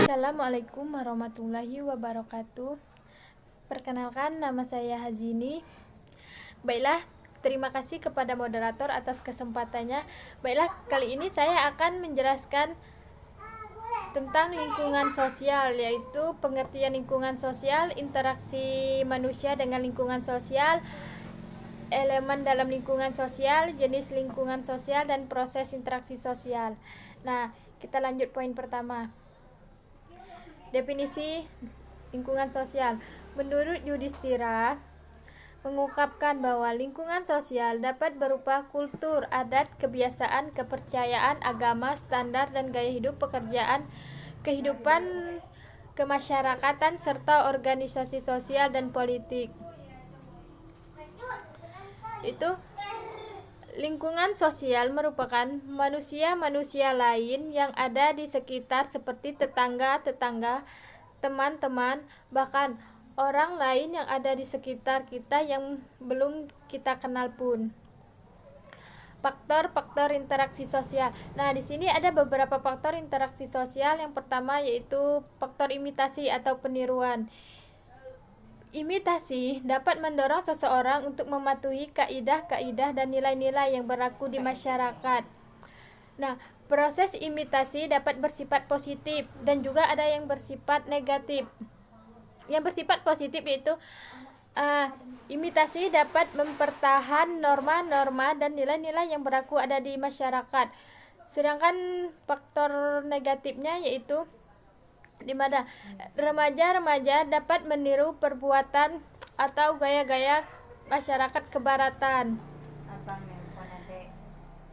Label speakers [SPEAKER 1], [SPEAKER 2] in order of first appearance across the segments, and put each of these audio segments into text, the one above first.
[SPEAKER 1] Assalamualaikum warahmatullahi wabarakatuh. Perkenalkan, nama saya Hazini. Baiklah, terima kasih kepada moderator atas kesempatannya. Baiklah, kali ini saya akan menjelaskan tentang lingkungan sosial, yaitu pengertian lingkungan sosial, interaksi manusia dengan lingkungan sosial, elemen dalam lingkungan sosial, jenis lingkungan sosial, dan proses interaksi sosial. Nah, kita lanjut poin pertama. Definisi lingkungan sosial. Menurut Yudhistira, mengungkapkan bahwa lingkungan sosial dapat berupa kultur, adat, kebiasaan, kepercayaan, agama, standar, dan gaya hidup, pekerjaan, kehidupan kemasyarakatan, serta organisasi sosial dan politik. Itu lingkungan sosial merupakan manusia-manusia lain yang ada di sekitar, seperti tetangga-tetangga, teman-teman, bahkan orang lain yang ada di sekitar kita yang belum kita kenal pun. Faktor-faktor interaksi sosial. Nah, di sini ada beberapa faktor interaksi sosial. Yang pertama yaitu faktor imitasi atau peniruan. Imitasi dapat mendorong seseorang untuk mematuhi kaidah-kaidah dan nilai-nilai yang berlaku di masyarakat. Nah, proses imitasi dapat bersifat positif dan juga ada yang bersifat negatif. Yang bersifat positif yaitu imitasi dapat mempertahan norma-norma dan nilai-nilai yang berlaku ada di masyarakat. Sedangkan faktor negatifnya yaitu di mana remaja-remaja dapat meniru perbuatan atau gaya-gaya masyarakat kebaratan.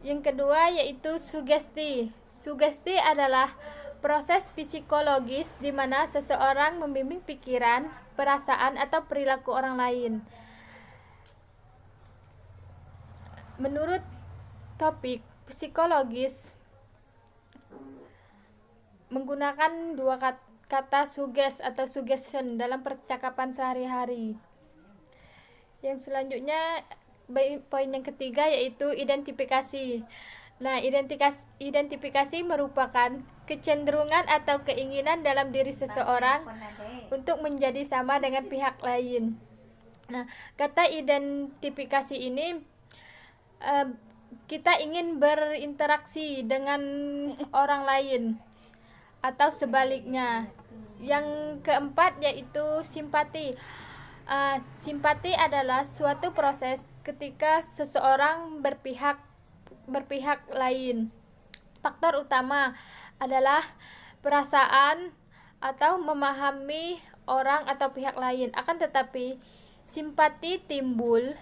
[SPEAKER 1] Yang kedua yaitu sugesti. Sugesti adalah proses psikologis di mana seseorang membimbing pikiran, perasaan, atau perilaku orang lain. Menurut topik psikologis, menggunakan dua kata suggest atau suggestion dalam percakapan sehari-hari. Yang selanjutnya, poin yang ketiga yaitu identifikasi. Nah, identifikasi merupakan kecenderungan atau keinginan dalam diri seseorang untuk menjadi sama dengan pihak lain. Nah, kata identifikasi ini kita ingin berinteraksi dengan orang lain atau sebaliknya. Yang keempat yaitu simpati. Simpati adalah suatu proses ketika seseorang berpihak lain. Faktor utama adalah perasaan atau memahami orang atau pihak lain. Akan tetapi simpati timbul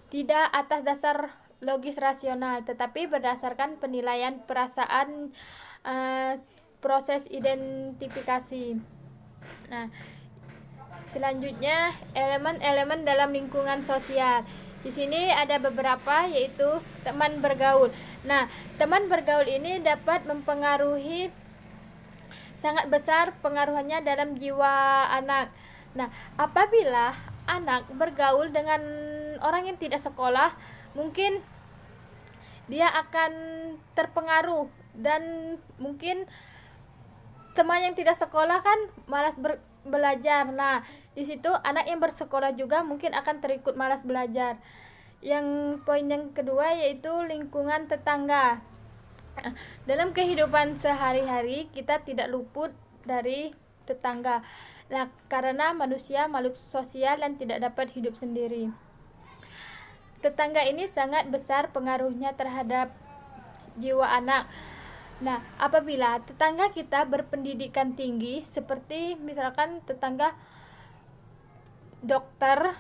[SPEAKER 1] tidak atas dasar logis rasional, tetapi berdasarkan penilaian perasaan, proses identifikasi. Nah, selanjutnya elemen-elemen dalam lingkungan sosial. Di sini ada beberapa yaitu teman bergaul. Nah, teman bergaul ini dapat mempengaruhi sangat besar pengaruhannya dalam jiwa anak. Nah, apabila anak bergaul dengan orang yang tidak sekolah mungkin dia akan terpengaruh, dan mungkin teman yang tidak sekolah kan malas belajar. Nah, di situ anak yang bersekolah juga mungkin akan terikut malas belajar. Yang poin yang kedua yaitu lingkungan tetangga. Dalam kehidupan sehari-hari kita tidak luput dari tetangga. Nah, karena manusia makhluk sosial dan tidak dapat hidup sendiri. Tetangga ini sangat besar pengaruhnya terhadap jiwa anak. Nah, apabila tetangga kita berpendidikan tinggi, seperti misalkan tetangga dokter,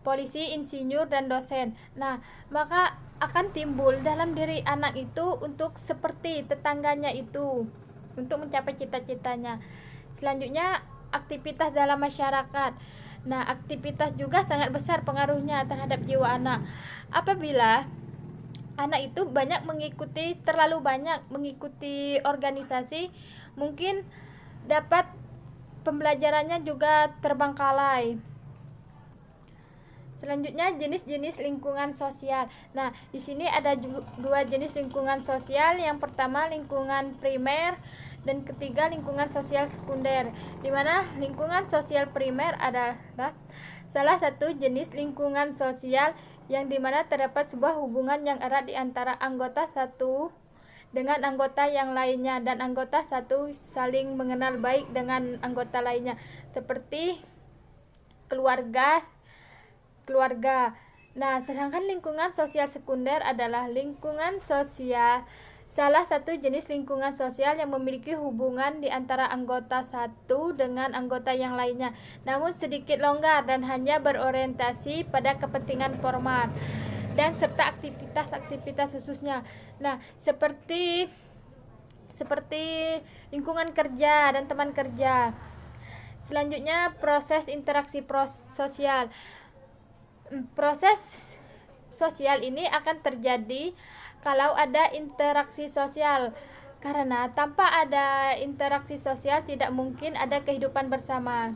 [SPEAKER 1] polisi, insinyur, dan dosen. Nah, maka akan timbul dalam diri anak itu untuk seperti tetangganya itu, untuk mencapai cita-citanya. Selanjutnya, aktivitas dalam masyarakat. Nah, aktivitas juga sangat besar pengaruhnya terhadap jiwa anak. Apabila anak itu terlalu banyak mengikuti organisasi, mungkin dapat pembelajarannya juga terbengkalai. Selanjutnya, jenis-jenis lingkungan sosial. Nah, di sini ada dua jenis lingkungan sosial. Yang pertama lingkungan primer, dan ketiga lingkungan sosial sekunder. Di mana lingkungan sosial primer adalah salah satu jenis lingkungan sosial yang dimana terdapat sebuah hubungan yang erat di antara anggota satu dengan anggota yang lainnya, dan anggota satu saling mengenal baik dengan anggota lainnya, seperti keluarga. Nah, sedangkan lingkungan sosial sekunder adalah lingkungan sosial, salah satu jenis lingkungan sosial yang memiliki hubungan di antara anggota satu dengan anggota yang lainnya, namun sedikit longgar dan hanya berorientasi pada kepentingan formal dan serta aktivitas khususnya. Nah, seperti lingkungan kerja dan teman kerja. Selanjutnya, proses interaksi sosial. Proses sosial ini akan terjadi kalau ada interaksi sosial, karena tanpa ada interaksi sosial tidak mungkin ada kehidupan bersama.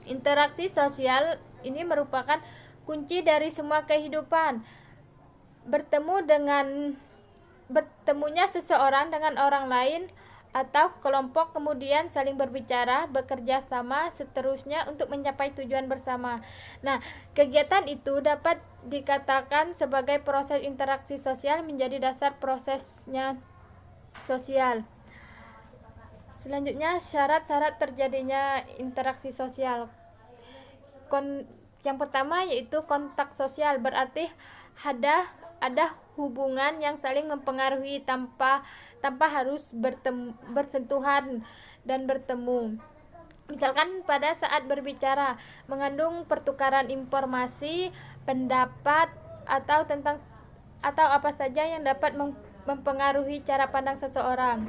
[SPEAKER 1] Interaksi sosial ini merupakan kunci dari semua kehidupan. Bertemunya seseorang dengan orang lain atau kelompok, kemudian saling berbicara, bekerja sama, seterusnya untuk mencapai tujuan bersama. Nah, kegiatan itu dapat dikatakan sebagai proses interaksi sosial, menjadi dasar prosesnya sosial. Selanjutnya, syarat-syarat terjadinya interaksi sosial. Yang pertama yaitu kontak sosial, berarti ada hubungan yang saling mempengaruhi tanpa harus bersentuhan dan bertemu. Misalkan pada saat berbicara mengandung pertukaran informasi, pendapat, atau apa saja yang dapat mempengaruhi cara pandang seseorang.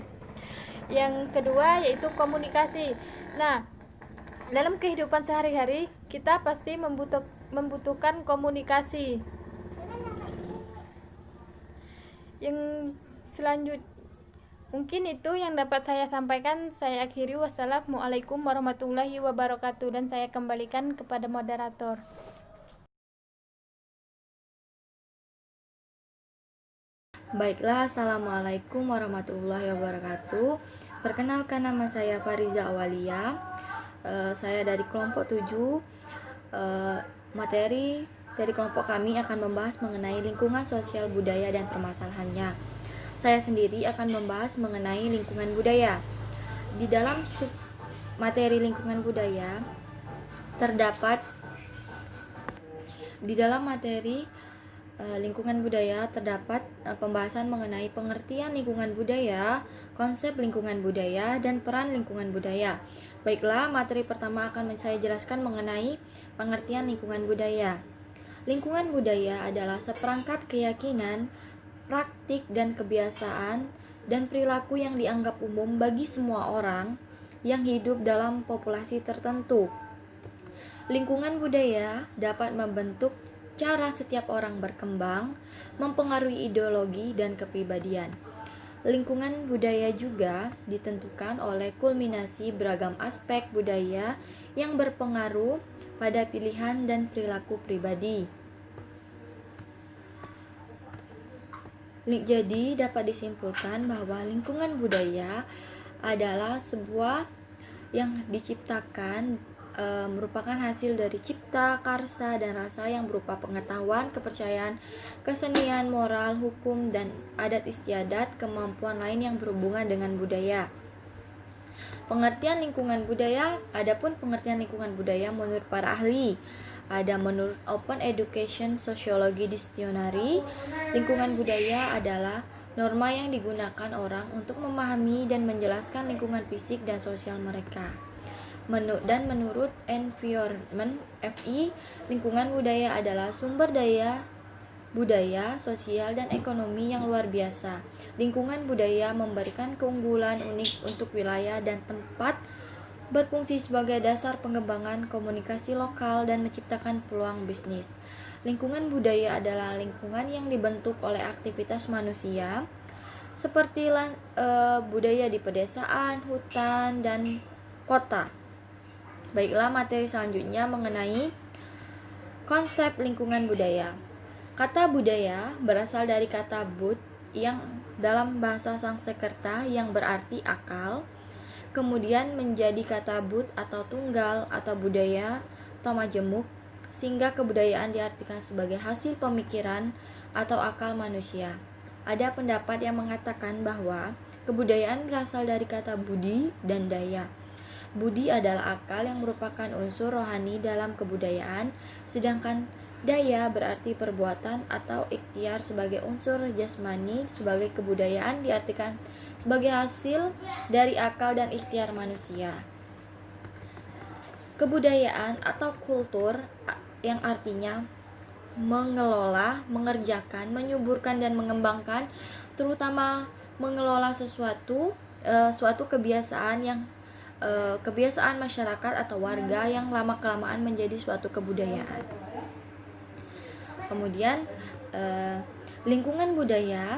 [SPEAKER 1] Yang kedua yaitu komunikasi. Nah, dalam kehidupan sehari-hari kita pasti membutuhkan komunikasi. Yang selanjutnya mungkin itu yang dapat saya sampaikan. Saya akhiri. Wassalamualaikum warahmatullahi wabarakatuh, dan saya kembalikan kepada moderator.
[SPEAKER 2] Baiklah, assalamualaikum warahmatullahi wabarakatuh. Perkenalkan, nama saya Fariza Awalia. Saya dari kelompok 7. Materi dari kelompok kami akan membahas mengenai lingkungan sosial budaya dan permasalahannya. Saya sendiri akan membahas mengenai lingkungan budaya. Di dalam materi lingkungan budaya terdapat pembahasan mengenai pengertian lingkungan budaya, konsep lingkungan budaya, dan peran lingkungan budaya. Baiklah, materi pertama akan saya jelaskan mengenai pengertian lingkungan budaya. Lingkungan budaya adalah seperangkat keyakinan, praktik, dan kebiasaan dan perilaku yang dianggap umum bagi semua orang yang hidup dalam populasi tertentu. Lingkungan budaya dapat membentuk cara setiap orang berkembang, mempengaruhi ideologi dan kepribadian. Lingkungan budaya juga ditentukan oleh kulminasi beragam aspek budaya yang berpengaruh pada pilihan dan perilaku pribadi. Jadi dapat disimpulkan bahwa lingkungan budaya adalah sebuah yang diciptakan merupakan hasil dari cipta, karsa, dan rasa yang berupa pengetahuan, kepercayaan, kesenian, moral, hukum, dan adat istiadat, kemampuan lain yang berhubungan dengan budaya. Pengertian lingkungan budaya, adapun pengertian lingkungan budaya menurut para ahli, ada menurut Open Education Sociology Dictionary, lingkungan budaya adalah norma yang digunakan orang untuk memahami dan menjelaskan lingkungan fisik dan sosial mereka. Dan menurut Environment FI, lingkungan budaya adalah sumber daya budaya, sosial, dan ekonomi yang luar biasa. Lingkungan budaya memberikan keunggulan unik untuk wilayah dan tempat, berfungsi sebagai dasar pengembangan komunikasi lokal dan menciptakan peluang bisnis. Lingkungan budaya adalah lingkungan yang dibentuk oleh aktivitas manusia, seperti budaya di pedesaan, hutan, dan kota. Baiklah, materi selanjutnya mengenai konsep lingkungan budaya. Kata budaya berasal dari kata bud yang dalam bahasa Sanskerta yang berarti akal, kemudian menjadi kata bud atau tunggal atau budaya atau majemuk, sehingga kebudayaan diartikan sebagai hasil pemikiran atau akal manusia. Ada pendapat yang mengatakan bahwa kebudayaan berasal dari kata budi dan daya. Budi adalah akal yang merupakan unsur rohani dalam kebudayaan, sedangkan daya berarti perbuatan atau ikhtiar sebagai unsur jasmani. Sebagai kebudayaan diartikan sebagai hasil dari akal dan ikhtiar manusia. Kebudayaan atau kultur yang artinya mengelola, mengerjakan, menyuburkan, dan mengembangkan, terutama mengelola suatu kebiasaan masyarakat atau warga yang lama-kelamaan menjadi suatu kebudayaan. Kemudian lingkungan budaya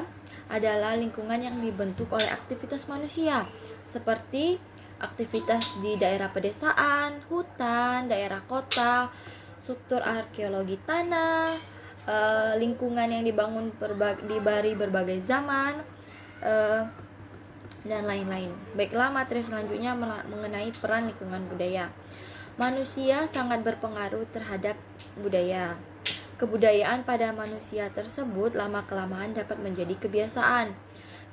[SPEAKER 2] adalah lingkungan yang dibentuk oleh aktivitas manusia, seperti aktivitas di daerah pedesaan, hutan, daerah kota, struktur arkeologi tanah, lingkungan yang dibangun di berbagai zaman, dan lain-lain. Baiklah, materi selanjutnya mengenai peran lingkungan budaya. Manusia sangat berpengaruh terhadap budaya. Kebudayaan pada manusia tersebut lama-kelamaan dapat menjadi kebiasaan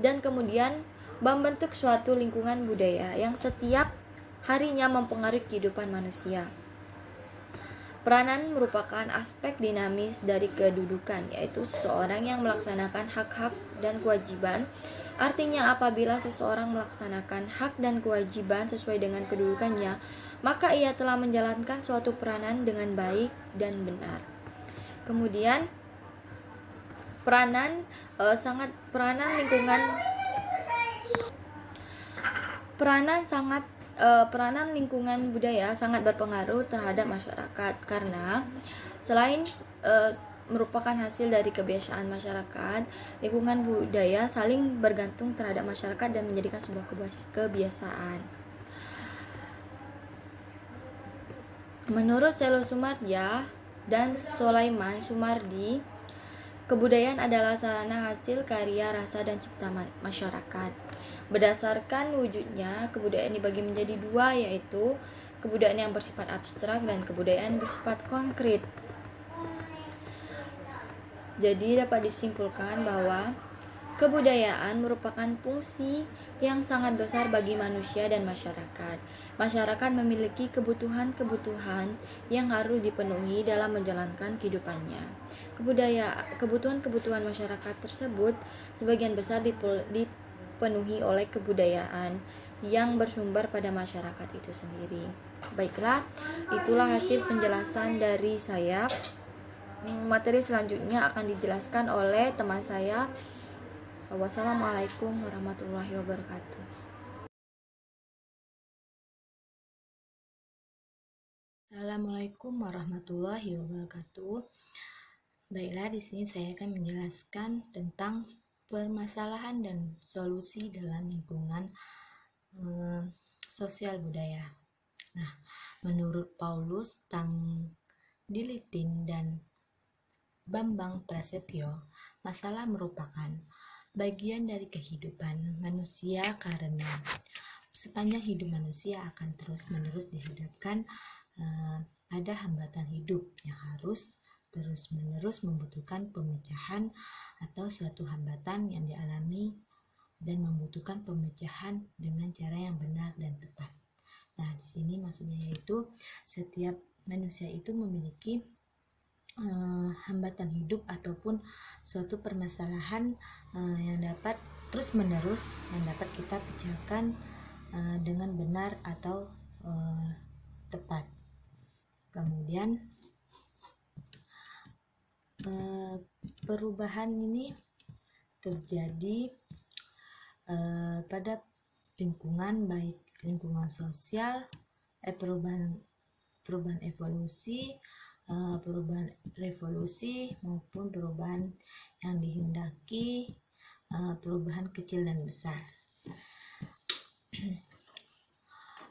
[SPEAKER 2] dan kemudian membentuk suatu lingkungan budaya yang setiap harinya mempengaruhi kehidupan manusia. Peranan merupakan aspek dinamis dari kedudukan, yaitu seseorang yang melaksanakan hak-hak dan kewajiban. Artinya, apabila seseorang melaksanakan hak dan kewajiban sesuai dengan kedudukannya, maka ia telah menjalankan suatu peranan dengan baik dan benar. Kemudian, peranan lingkungan budaya sangat berpengaruh terhadap masyarakat, karena selain merupakan hasil dari kebiasaan masyarakat, lingkungan budaya saling bergantung terhadap masyarakat dan menjadikan sebuah kebiasaan. Menurut Selo Sumarja dan Sulaiman Sumardi, kebudayaan adalah sarana hasil karya rasa dan cipta masyarakat. Berdasarkan wujudnya, kebudayaan dibagi menjadi dua, yaitu kebudayaan yang bersifat abstrak dan kebudayaan bersifat konkret. Jadi dapat disimpulkan bahwa kebudayaan merupakan fungsi yang sangat besar bagi manusia dan masyarakat. Masyarakat memiliki kebutuhan-kebutuhan yang harus dipenuhi dalam menjalankan kehidupannya. Kebutuhan-kebutuhan masyarakat tersebut sebagian besar dipenuhi oleh kebudayaan yang bersumber pada masyarakat itu sendiri. Baiklah, itulah hasil penjelasan dari saya. Materi selanjutnya akan dijelaskan oleh teman saya. Wassalamualaikum warahmatullahi wabarakatuh.
[SPEAKER 3] Assalamualaikum warahmatullahi wabarakatuh. Baiklah, di sini saya akan menjelaskan tentang permasalahan dan solusi dalam lingkungan sosial budaya. Nah, menurut Paulus Tangdilitin dan Bambang Prasetyo, masalah merupakan bagian dari kehidupan manusia karena sepanjang hidup manusia akan terus-menerus dihadapkan ada hambatan hidup yang harus terus-menerus membutuhkan pemecahan atau suatu hambatan yang dialami dan membutuhkan pemecahan dengan cara yang benar dan tepat. Nah, di sini maksudnya yaitu setiap manusia itu memiliki hambatan hidup ataupun suatu permasalahan yang dapat terus-menerus yang dapat kita pecahkan dengan benar atau tepat. Kemudian perubahan ini terjadi pada lingkungan, baik lingkungan sosial, perubahan evolusi, perubahan revolusi maupun perubahan yang dihendaki, perubahan kecil dan besar.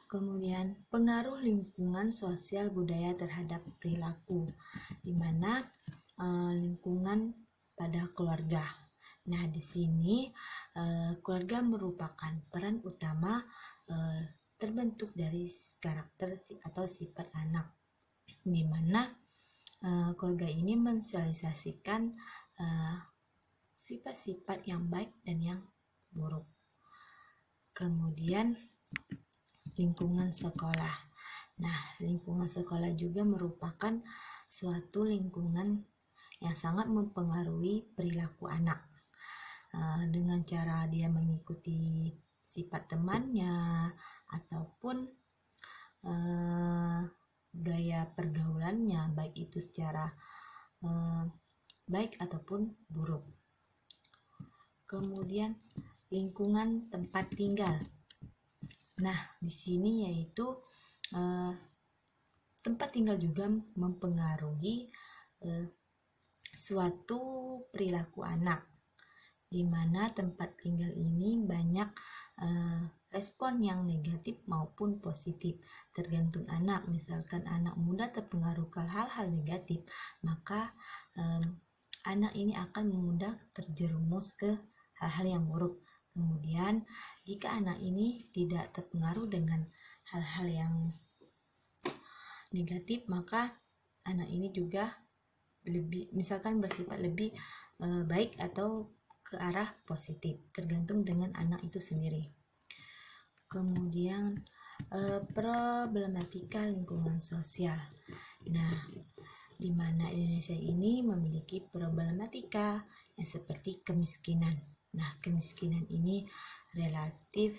[SPEAKER 3] Kemudian pengaruh lingkungan sosial budaya terhadap perilaku, di mana lingkungan pada keluarga. Nah, di sini keluarga merupakan peran utama terbentuk dari karakter atau sifat anak, di mana keluarga ini mensosialisasikan sifat-sifat yang baik dan yang buruk. Kemudian lingkungan sekolah. Nah, lingkungan sekolah juga merupakan suatu lingkungan yang sangat mempengaruhi perilaku anak dengan cara dia mengikuti sifat temannya ataupun gaya pergaulannya, baik itu secara baik ataupun buruk. Kemudian lingkungan tempat tinggal. Nah, di sini yaitu tempat tinggal juga mempengaruhi suatu perilaku anak, di mana tempat tinggal ini banyak respon yang negatif maupun positif, tergantung anak. Misalkan anak muda terpengaruh ke hal-hal negatif, maka anak ini akan mudah terjerumus ke hal-hal yang buruk. Kemudian jika anak ini tidak terpengaruh dengan hal-hal yang negatif, maka anak ini juga lebih, misalkan bersifat lebih baik atau ke arah positif, tergantung dengan anak itu sendiri. Kemudian problematika lingkungan sosial. Nah, di mana Indonesia ini memiliki problematika yang seperti kemiskinan. Nah, kemiskinan ini relatif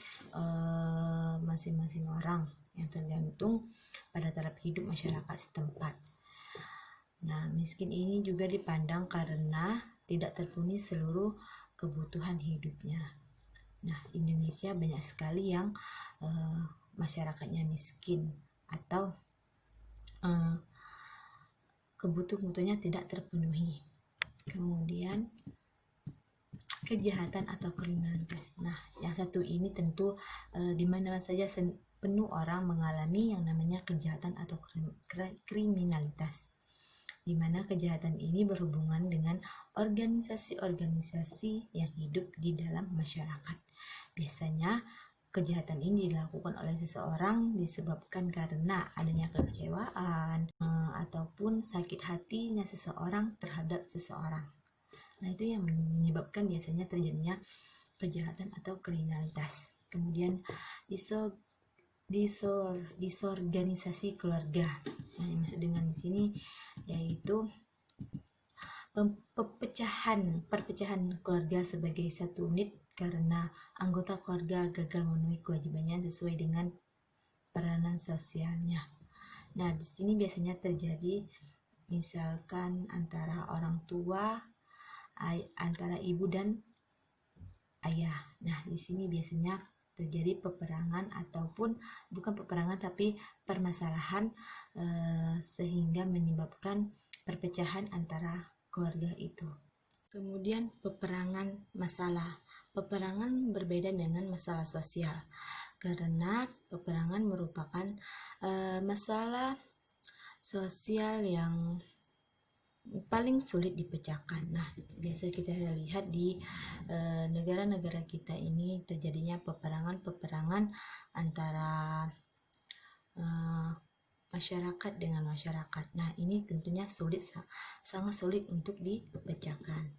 [SPEAKER 3] masing-masing orang yang tergantung pada taraf hidup masyarakat setempat. Nah, miskin ini juga dipandang karena tidak terpenuhi seluruh kebutuhan hidupnya. Nah, Indonesia banyak sekali yang masyarakatnya miskin atau kebutuhan-kebutuhannya tidak terpenuhi. Kemudian kejahatan atau kriminalitas. Nah, yang satu ini tentu di mana saja penuh orang mengalami yang namanya kejahatan atau kriminalitas, di mana kejahatan ini berhubungan dengan organisasi-organisasi yang hidup di dalam masyarakat. Biasanya kejahatan ini dilakukan oleh seseorang disebabkan karena adanya kekecewaan ataupun sakit hatinya seseorang terhadap seseorang. Nah, itu yang menyebabkan biasanya terjadinya kejahatan atau kriminalitas. Kemudian disorganisasi keluarga. Nah, yang maksud dengan di sini yaitu perpecahan keluarga sebagai satu unit karena anggota keluarga gagal memenuhi kewajibannya sesuai dengan peranan sosialnya. Nah, di sini biasanya terjadi misalkan antara orang tua, antara ibu dan ayah. Nah, di sini biasanya terjadi peperangan ataupun bukan peperangan tapi permasalahan sehingga menyebabkan perpecahan antara keluarga itu. Kemudian peperangan masalah. Peperangan berbeda dengan masalah sosial. karena peperangan merupakan masalah sosial yang paling sulit dipecahkan. Nah, biasa kita lihat di negara-negara kita ini terjadinya peperangan antara masyarakat dengan masyarakat. Nah, ini tentunya sangat sulit untuk dipecahkan.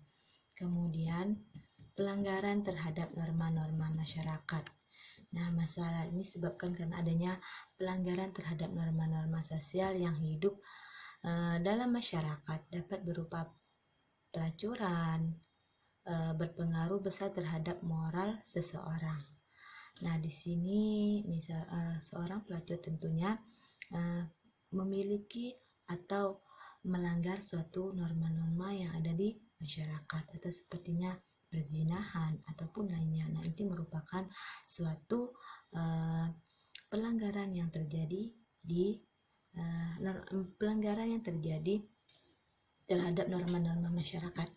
[SPEAKER 3] Kemudian, pelanggaran terhadap norma-norma masyarakat. Nah, masalah ini disebabkan karena adanya pelanggaran terhadap norma-norma sosial yang hidup dalam masyarakat, dapat berupa pelacuran, berpengaruh besar terhadap moral seseorang. Nah, di sini misal seorang pelacur tentunya memiliki atau melanggar suatu norma-norma yang ada di masyarakat, atau sepertinya perzinahan ataupun lainnya. Nah, itu merupakan suatu pelanggaran yang terjadi terhadap norma-norma masyarakat.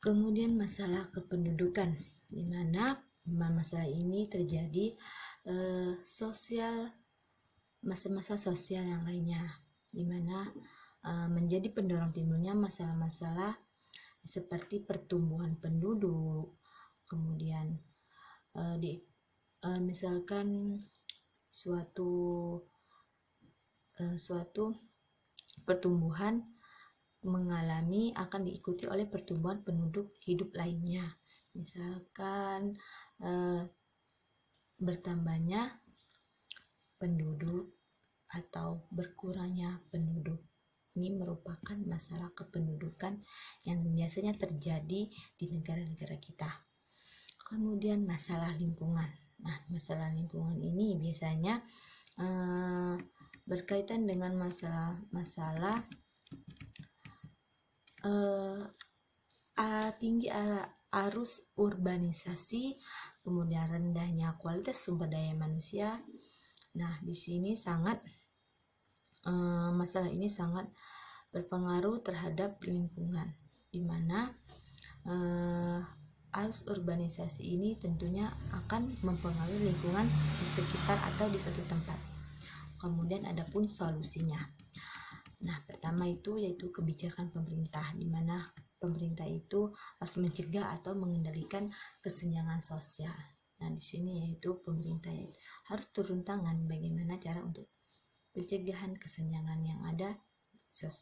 [SPEAKER 3] Kemudian masalah kependudukan, di mana masalah ini terjadi masa-masa sosial yang lainnya, di mana menjadi pendorong timbulnya masalah-masalah seperti pertumbuhan penduduk, kemudian misalkan suatu pertumbuhan akan diikuti oleh pertumbuhan penduduk hidup lainnya, misalkan bertambahnya penduduk atau berkurangnya penduduk. Ini merupakan masalah kependudukan yang biasanya terjadi di negara-negara kita. Kemudian masalah lingkungan. Nah, masalah lingkungan ini biasanya berkaitan dengan masalah tinggi arus urbanisasi, kemudian rendahnya kualitas sumber daya manusia. Nah, di sini masalah ini sangat berpengaruh terhadap lingkungan, di mana arus urbanisasi ini tentunya akan mempengaruhi lingkungan di sekitar atau di suatu tempat. Kemudian adapun solusinya. Nah, pertama itu yaitu kebijakan pemerintah, di mana pemerintah itu harus mencegah atau mengendalikan kesenjangan sosial. Nah, di sini yaitu pemerintah harus turun tangan bagaimana cara untuk pencegahan kesenjangan yang ada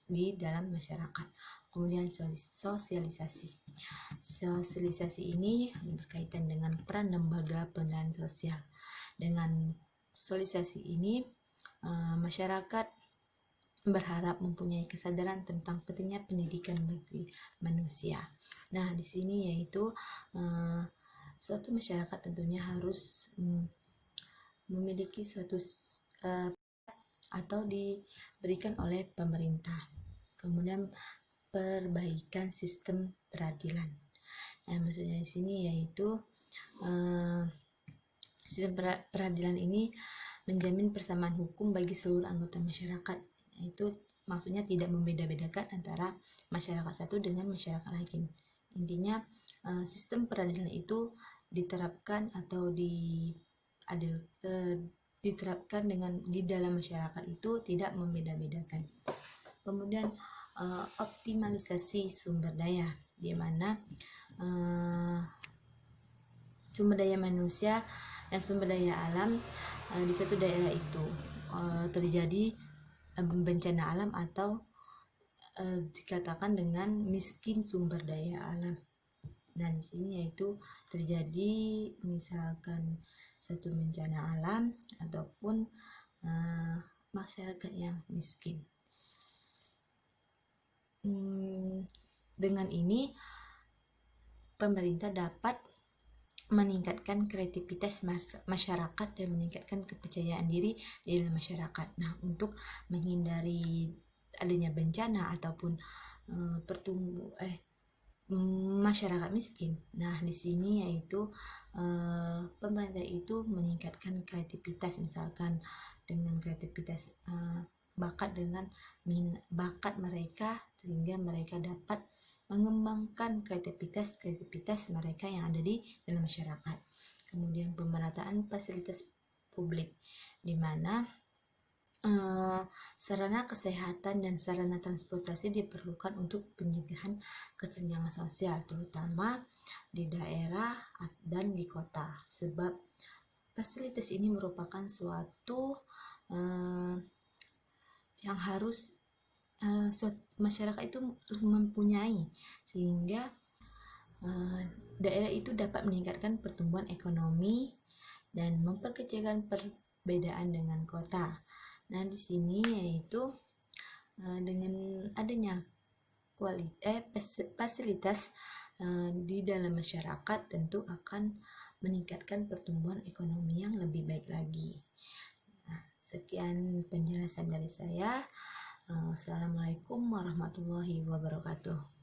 [SPEAKER 3] di dalam masyarakat. Kemudian sosialisasi. Sosialisasi ini berkaitan dengan peran lembaga pendanaan sosial. Dengan sosialisasi ini masyarakat berharap mempunyai kesadaran tentang pentingnya pendidikan bagi manusia. Nah, di sini yaitu suatu masyarakat tentunya harus memiliki suatu atau diberikan oleh pemerintah. Kemudian perbaikan sistem peradilan. Nah, maksudnya di sini yaitu sistem peradilan ini menjamin persamaan hukum bagi seluruh anggota masyarakat. Itu maksudnya tidak membeda-bedakan antara masyarakat satu dengan masyarakat lain. Intinya sistem peradilan itu diterapkan atau diterapkan di dalam masyarakat itu tidak membeda-bedakan. Kemudian optimalisasi sumber daya, di mana sumber daya manusia dan sumber daya alam di suatu daerah itu terjadi bencana alam atau dikatakan dengan miskin sumber daya alam. Nah, di sini yaitu terjadi misalkan suatu bencana alam ataupun masyarakat yang miskin. Dengan ini pemerintah dapat meningkatkan kreativitas masyarakat dan meningkatkan kepercayaan diri di dalam masyarakat. Nah, untuk menghindari adanya bencana ataupun masyarakat miskin. Nah, di sini yaitu pemerintah itu meningkatkan kreativitas, misalkan dengan kreativitas bakat mereka, sehingga mereka dapat mengembangkan kreativitas mereka yang ada di dalam masyarakat. kemudian pemerataan fasilitas publik, di mana sarana kesehatan dan sarana transportasi diperlukan untuk pencegahan kesenjangan sosial, terutama di daerah dan di kota. Sebab fasilitas ini merupakan suatu yang harus masyarakat itu mempunyai, sehingga daerah itu dapat meningkatkan pertumbuhan ekonomi dan memperkecilkan perbedaan dengan kota. Nah, di sini yaitu dengan adanya fasilitas di dalam masyarakat tentu akan meningkatkan pertumbuhan ekonomi yang lebih baik lagi. Nah, sekian penjelasan dari saya. Assalamualaikum warahmatullahi wabarakatuh.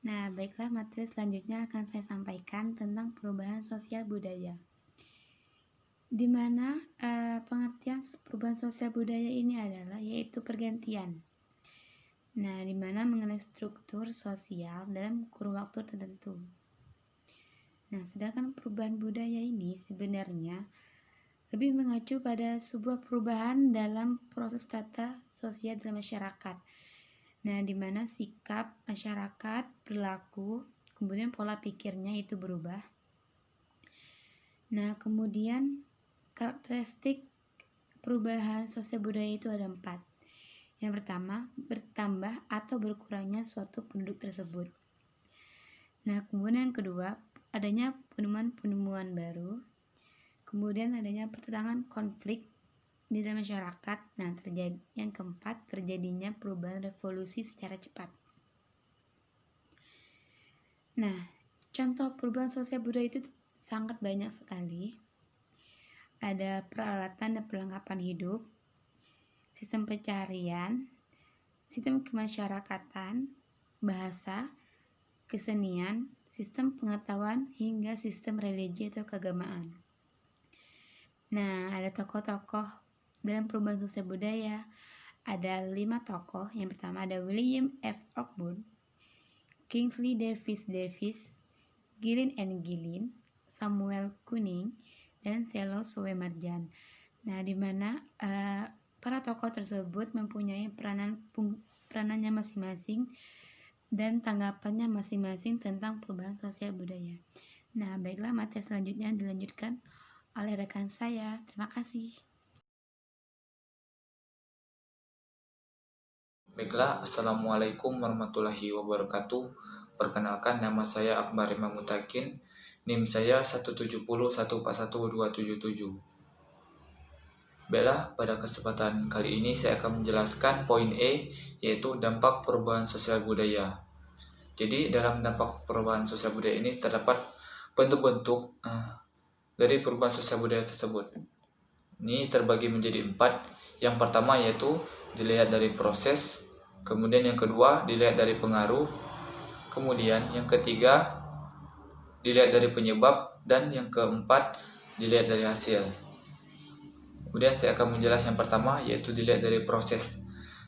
[SPEAKER 4] Nah, baiklah, materi selanjutnya akan saya sampaikan tentang perubahan sosial budaya. Di mana pengertian perubahan sosial budaya ini adalah yaitu pergantian. Nah, di mana mengenai struktur sosial dalam kurun waktu tertentu. Nah, sedangkan perubahan budaya ini sebenarnya lebih mengacu pada sebuah perubahan dalam proses tata sosial dalam masyarakat. Nah, di mana sikap masyarakat, perilaku, kemudian pola pikirnya itu berubah. Nah, kemudian karakteristik perubahan sosial budaya itu ada 4. Yang pertama, bertambah atau berkurangnya suatu penduduk tersebut. Nah, kemudian yang kedua, adanya penemuan-penemuan baru. Kemudian adanya pertentangan konflik di dalam masyarakat. Nah, yang keempat, terjadinya perubahan revolusi secara cepat. Nah, contoh perubahan sosial budaya itu sangat banyak sekali. Ada peralatan dan perlengkapan hidup, sistem pencaharian, sistem kemasyarakatan, bahasa, kesenian, sistem pengetahuan, hingga sistem religi atau keagamaan. Nah, ada tokoh-tokoh dalam perubahan sosial budaya. Ada 5 tokoh. Yang pertama ada William F. Cockburn, Kingsley Davis, Gillen and Gillen, Samuel Kuning, dan Selo Soemarjan. Nah, di mana para tokoh tersebut mempunyai peranannya masing-masing dan tanggapannya masing-masing tentang perubahan sosial budaya. Nah, baiklah, materi selanjutnya dilanjutkan oleh rekan saya. Terima kasih.
[SPEAKER 5] Baiklah, Assalamualaikum warahmatullahi wabarakatuh. Perkenalkan, nama saya Akbar Imam Mutakin. NIM saya 170141277. Baiklah, pada kesempatan kali ini saya akan menjelaskan poin E, yaitu dampak perubahan sosial budaya. Jadi, dalam dampak perubahan sosial budaya ini terdapat bentuk-bentuk dari perubahan sosial budaya tersebut. Ini terbagi menjadi 4. Yang pertama yaitu dilihat dari proses, kemudian yang kedua dilihat dari pengaruh, kemudian yang ketiga dilihat dari penyebab, dan yang keempat dilihat dari hasil. Kemudian saya akan menjelaskan yang pertama, yaitu dilihat dari proses.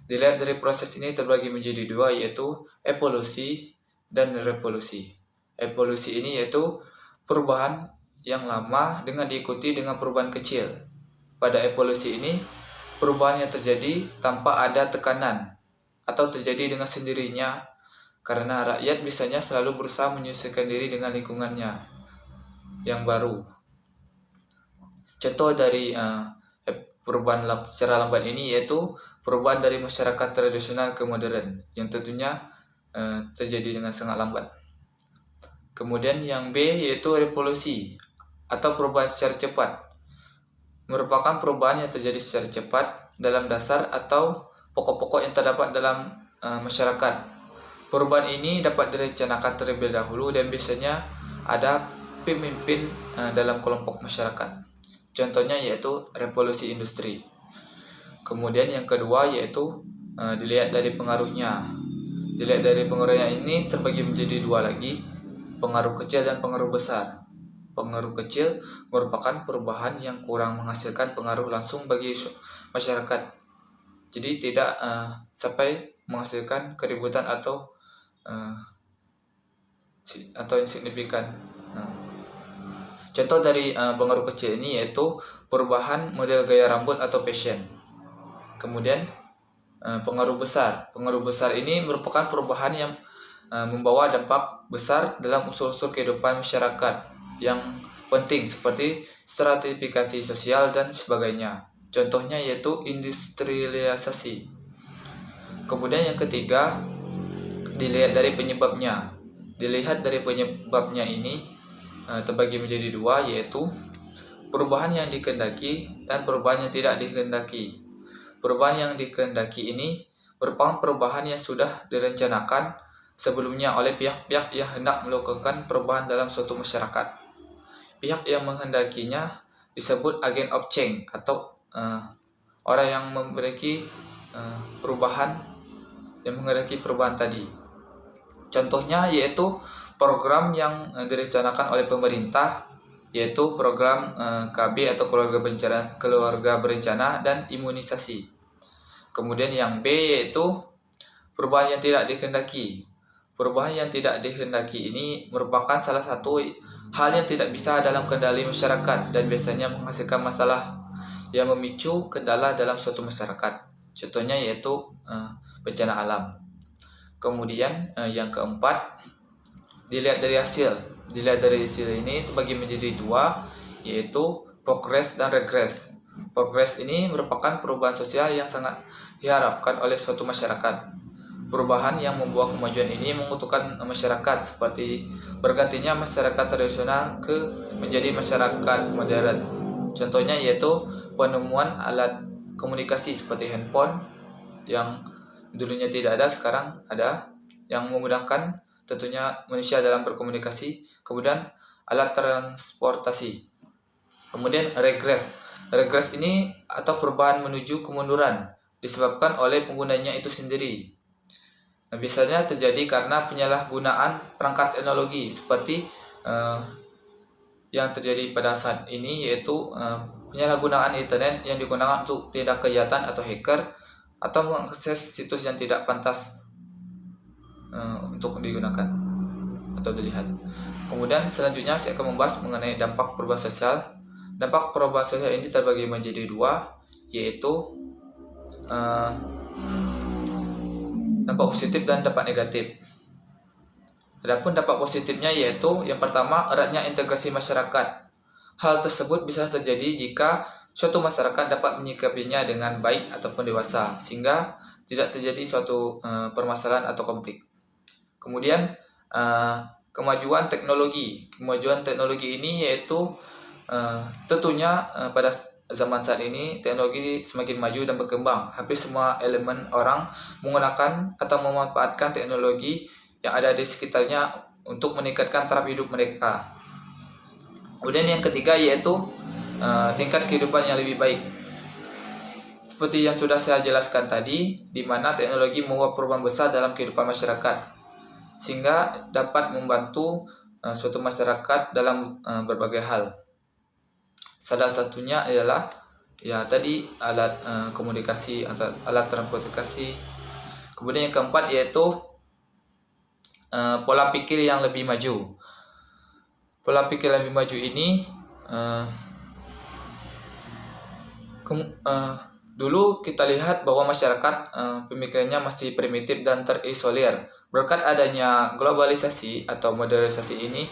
[SPEAKER 5] Dilihat dari proses ini terbagi menjadi 2, yaitu evolusi dan revolusi. Evolusi ini yaitu perubahan yang lama dengan diikuti dengan perubahan kecil. Pada evolusi ini, perubahan yang terjadi tanpa ada tekanan atau terjadi dengan sendirinya, karena rakyat biasanya selalu berusaha menyesuaikan diri dengan lingkungannya yang baru. Contoh dari perubahan secara lambat ini yaitu perubahan dari masyarakat tradisional ke modern, yang tentunya terjadi dengan sangat lambat. Kemudian yang B yaitu revolusi atau perubahan secara cepat. Merupakan perubahan yang terjadi secara cepat dalam dasar atau pokok-pokok yang terdapat dalam masyarakat. Perubahan ini dapat direncanakan terlebih dahulu dan biasanya ada pemimpin dalam kelompok masyarakat. Contohnya yaitu revolusi industri. Kemudian yang kedua yaitu dilihat dari pengaruhnya. Dilihat dari pengaruhnya ini terbagi menjadi 2 lagi, pengaruh kecil dan pengaruh besar. Pengaruh kecil merupakan perubahan yang kurang menghasilkan pengaruh langsung bagi masyarakat. Jadi tidak sampai menghasilkan keributan atau atau yang signifikan. Nah, contoh dari pengaruh kecil ini yaitu perubahan model gaya rambut atau fashion. Kemudian pengaruh besar. Pengaruh besar ini merupakan perubahan yang membawa dampak besar dalam unsur-unsur kehidupan masyarakat yang penting seperti stratifikasi sosial dan sebagainya. Contohnya yaitu industrialisasi. Kemudian yang ketiga, dilihat dari penyebabnya. Dilihat dari penyebabnya ini terbagi menjadi dua, yaitu perubahan yang dikehendaki dan perubahan yang tidak dikehendaki. Perubahan yang dikehendaki ini merupakan perubahan yang sudah direncanakan sebelumnya oleh pihak-pihak yang hendak melakukan perubahan dalam suatu masyarakat. Pihak yang menghendakinya disebut agent of change atau orang yang memiliki perubahan, yang menghendaki perubahan tadi. Contohnya yaitu program yang direncanakan oleh pemerintah, yaitu program KB atau keluarga berencana dan imunisasi. Kemudian yang B yaitu perubahan yang tidak dikehendaki. Perubahan yang tidak dikehendaki ini merupakan salah satu hal yang tidak bisa dalam kendali masyarakat dan biasanya menghasilkan masalah yang memicu kendala dalam suatu masyarakat. Contohnya yaitu bencana alam. Kemudian yang keempat, dilihat dari hasil. Dilihat dari hasil ini terbagi menjadi dua, yaitu progres dan regres. Progres ini merupakan perubahan sosial yang sangat diharapkan oleh suatu masyarakat. Perubahan yang membawa kemajuan ini menguntungkan masyarakat, seperti bergantinya masyarakat tradisional menjadi masyarakat modern. Contohnya yaitu penemuan alat komunikasi seperti handphone yang dulunya tidak ada, sekarang ada, yang memudahkan tentunya manusia dalam berkomunikasi. Kemudian alat transportasi. Kemudian regres. Regres ini atau perubahan menuju kemunduran disebabkan oleh penggunanya itu sendiri. Nah, biasanya terjadi karena penyalahgunaan perangkat teknologi seperti yang terjadi pada saat ini, yaitu penyalahgunaan internet yang digunakan untuk tindak kejahatan atau hacker atau mengakses situs yang tidak pantas untuk digunakan atau dilihat. Kemudian selanjutnya saya akan membahas mengenai dampak perubahan sosial. Dampak perubahan sosial ini terbagi menjadi dua, yaitu dampak positif dan dampak negatif. Adapun dampak positifnya yaitu yang pertama, eratnya integrasi masyarakat. Hal tersebut bisa terjadi jika suatu masyarakat dapat menyikapinya dengan baik ataupun dewasa, sehingga tidak terjadi suatu permasalahan atau konflik. Kemudian kemajuan teknologi. Kemajuan teknologi ini yaitu tentunya pada zaman saat ini teknologi semakin maju dan berkembang. Hampir semua elemen orang menggunakan atau memanfaatkan teknologi yang ada di sekitarnya untuk meningkatkan taraf hidup mereka. Kemudian yang ketiga yaitu tingkat kehidupan yang lebih baik. Seperti yang sudah saya jelaskan tadi, di mana teknologi membawa perubahan besar dalam kehidupan masyarakat, sehingga dapat membantu suatu masyarakat dalam berbagai hal. Salah satunya adalah tadi alat komunikasi atau alat transportasi. Kemudian yang keempat yaitu pola pikir yang lebih maju. Pola pikir yang lebih maju ini dulu kita lihat bahwa masyarakat pemikirannya masih primitif dan terisolir. Berkat adanya globalisasi atau modernisasi ini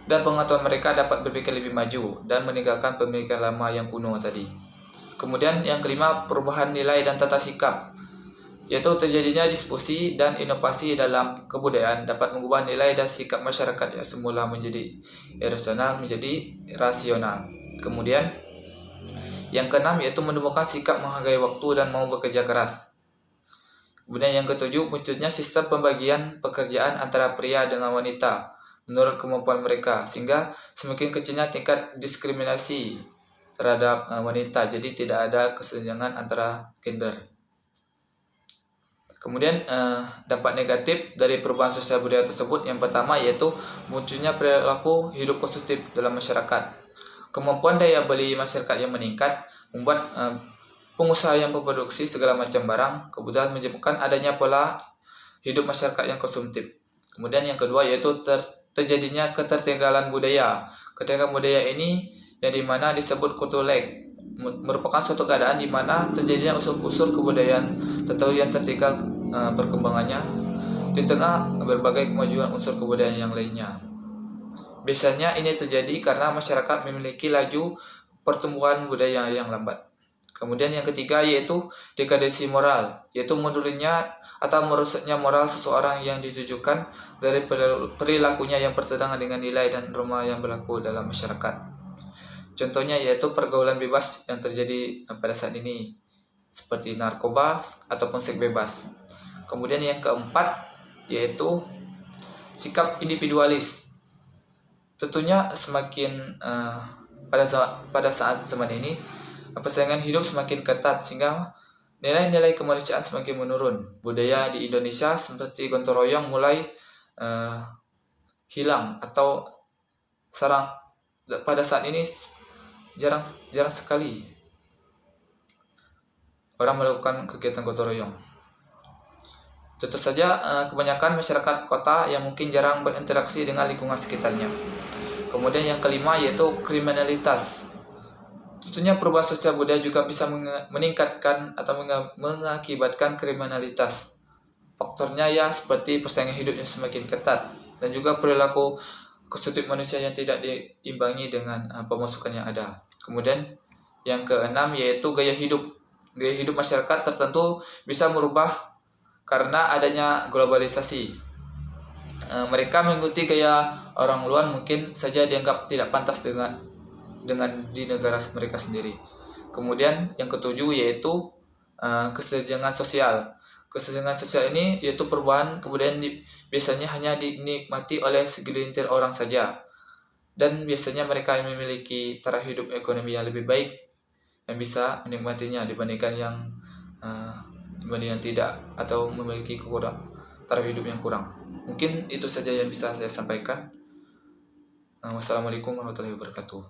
[SPEAKER 5] dan pengetahuan mereka dapat berpikir lebih maju dan meninggalkan pemikiran lama yang kuno tadi. Kemudian yang kelima, perubahan nilai dan tata sikap, yaitu terjadinya diskusi dan inovasi dalam kebudayaan dapat mengubah nilai dan sikap masyarakat yang semula menjadi irasional menjadi rasional. Kemudian yang keenam yaitu menemukan sikap menghargai waktu dan mau bekerja keras. Kemudian yang ketujuh, munculnya sistem pembagian pekerjaan antara pria dengan wanita menurut kemampuan mereka, sehingga semakin kecilnya tingkat diskriminasi terhadap wanita, jadi tidak ada kesenjangan antara gender. Kemudian dampak negatif dari perubahan sosial budaya tersebut, yang pertama yaitu munculnya perilaku hidup konsumtif dalam masyarakat. Kemampuan daya beli masyarakat yang meningkat membuat pengusaha yang memproduksi segala macam barang, kemudian menyebabkan adanya pola hidup masyarakat yang konsumtif. Kemudian yang kedua yaitu terjadinya ketertinggalan budaya. Ketertinggalan budaya ini yang dimana disebut kutuleg, merupakan suatu keadaan di mana terjadinya unsur-unsur kebudayaan tertentu yang tertinggal perkembangannya di tengah berbagai kemajuan unsur kebudayaan yang lainnya. Biasanya ini terjadi karena masyarakat memiliki laju pertumbuhan budaya yang lambat. Kemudian yang ketiga yaitu dekadensi moral, yaitu munculnya atau merusaknya moral seseorang yang ditujukan dari perilakunya yang bertentangan dengan nilai dan norma yang berlaku dalam masyarakat. Contohnya yaitu pergaulan bebas yang terjadi pada saat ini, seperti narkoba ataupun seks bebas. Kemudian yang keempat yaitu sikap individualis. Tentunya semakin pada saat zaman ini persaingan hidup semakin ketat sehingga nilai-nilai kemanusiaan semakin menurun. Budaya di Indonesia seperti gotong royong mulai hilang atau pada saat ini jarang sekali orang melakukan kegiatan gotong royong. Contoh saja kebanyakan masyarakat kota yang mungkin jarang berinteraksi dengan lingkungan sekitarnya. Kemudian yang kelima yaitu kriminalitas. Tentunya perubahan sosial budaya juga bisa meningkatkan atau mengakibatkan kriminalitas. Faktornya ya seperti persaingan hidupnya semakin ketat dan juga perilaku konsumtif manusia yang tidak diimbangi dengan pemasukan yang ada. Kemudian yang keenam yaitu gaya hidup. Gaya hidup masyarakat tertentu bisa merubah karena adanya globalisasi. Mereka mengikuti gaya orang luar mungkin saja dianggap tidak pantas dengan di negara mereka sendiri. Kemudian yang ketujuh yaitu kesenjangan sosial. Kesenjangan sosial ini yaitu perubahan kebudayaan biasanya hanya dinikmati oleh segelintir orang saja. Dan biasanya mereka yang memiliki taraf hidup ekonomi yang lebih baik yang bisa menikmatinya dibandingkan yang tidak atau memiliki taraf hidup yang kurang. Mungkin itu saja yang bisa saya sampaikan. Wassalamualaikum warahmatullahi wabarakatuh.